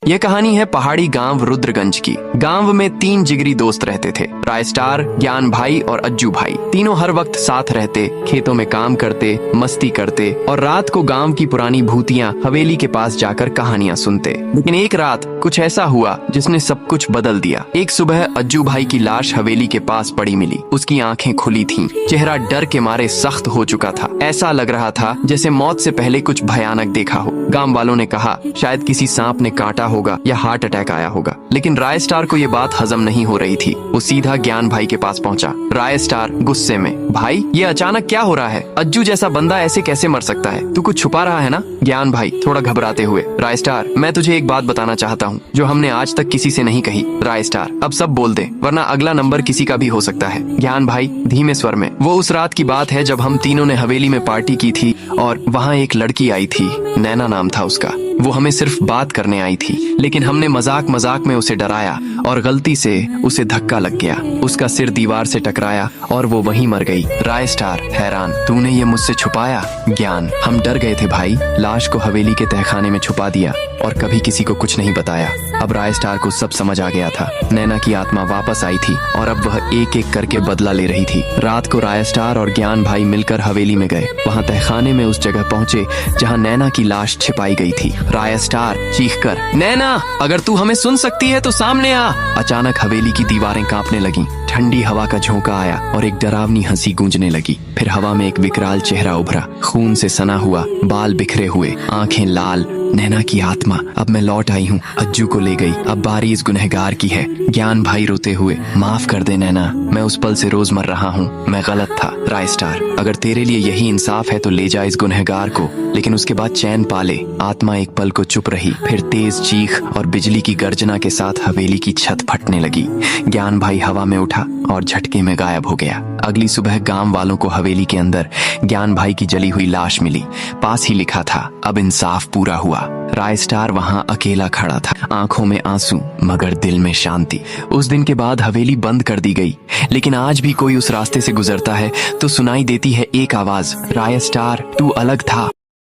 यह कहानी है पहाड़ी गांव रुद्रगंज की। गांव में 3 जिगरी दोस्त रहते थे, राय स्टार, ज्ञान भाई और अज्जू भाई। तीनों हर वक्त साथ रहते, खेतों में काम करते, मस्ती करते और रात को गांव की पुरानी भूतियां हवेली के पास जाकर कहानियां सुनते। लेकिन एक रात कुछ ऐसा हुआ जिसने सब कुछ बदल दिया। एक सुबह अज्जू भाई की लाश हवेली के पास पड़ी मिली। उसकी आंखें खुली थीं, चेहरा डर के मारे सख्त हो चुका था। ऐसा लग रहा था जैसे मौत से पहले कुछ भयानक देखा हो। गांव वालों ने कहा शायद किसी सांप ने काटा होगा या हार्ट अटैक आया होगा। लेकिन राय स्टार को ये बात हजम नहीं हो रही थी। वो सीधा ज्ञान भाई के पास पहुंचा। राय स्टार गुस्से में, भाई ये अचानक क्या हो रहा है? अज्जू जैसा बंदा ऐसे कैसे मर सकता है? तू कुछ छुपा रहा है ना? ज्ञान भाई थोड़ा घबराते हुए, राय स्टार मैं तुझे एक बात बताना चाहता हूँ जो हमने आज तक किसी से नहीं कही। राय स्टार अब सब बोल दे वरना अगला नंबर किसी का भी हो सकता है। ज्ञान भाई धीमे स्वर में, वो उस रात की बात है जब हम तीनों ने हवेली में पार्टी की थी और वहाँ एक लड़की आई थी, नैना नाम था उसका। वो हमें सिर्फ बात करने आई थी, लेकिन हमने मजाक मजाक में उसे डराया और गलती से उसे धक्का लग गया। उसका सिर दीवार से टकराया और वो वहीं मर गई। राय स्टार हैरान, तूने ये मुझसे छुपाया? ज्ञान, हम डर गए थे भाई, लाश को हवेली के तहखाने में छुपा दिया और कभी किसी को कुछ नहीं बताया। अब राय स्टार को सब समझ आ गया था। नैना की आत्मा वापस आई थी और अब वह एक एक करके बदला ले रही थी। रात को राय स्टार और ज्ञान भाई मिलकर हवेली में गए। वहाँ तहखाने में उस जगह पहुँचे जहाँ नैना की लाश छिपाई गई थी। राय स्टार चीखकर, नैना अगर तू हमें सुन सकती है तो सामने आ। अचानक हवेली की दीवारें कांपने लगीं। ठंडी हवा का झोंका आया और एक डरावनी हंसी गूंजने लगी। फिर हवा में एक विकराल चेहरा उभरा, खून से सना हुआ, बाल बिखरे हुए, आंखें लाल। नैना की आत्मा, अब मैं लौट आई हूँ, अज्जू को ले गई, अब बारी इस गुनहगार की है। ज्ञान भाई रोते हुए, माफ कर दे नैना, मैं उस पल से रोज मर रहा हूँ, मैं गलत था। राय स्टार, अगर तेरे लिए यही इंसाफ है तो ले जा इस गुनहगार को, लेकिन उसके बाद चैन पाले। आत्मा एक पल को चुप रही, फिर तेज चीख और बिजली की गर्जना के साथ हवेली की छत फटने लगी। ज्ञान भाई हवा में उठा और झटके में गायब हो गया। अगली सुबह गांव वालों को हवेली के अंदर ज्ञान भाई की जली हुई लाश मिली। पास ही लिखा था, अब इंसाफ पूरा हुआ। राय स्टार वहां अकेला खड़ा था, आंखों में आंसू मगर दिल में शांति। उस दिन के बाद हवेली बंद कर दी गई, लेकिन आज भी कोई उस रास्ते से गुजरता है तो सुनाई देती है एक आवाज, राय स्टार तू अलग था।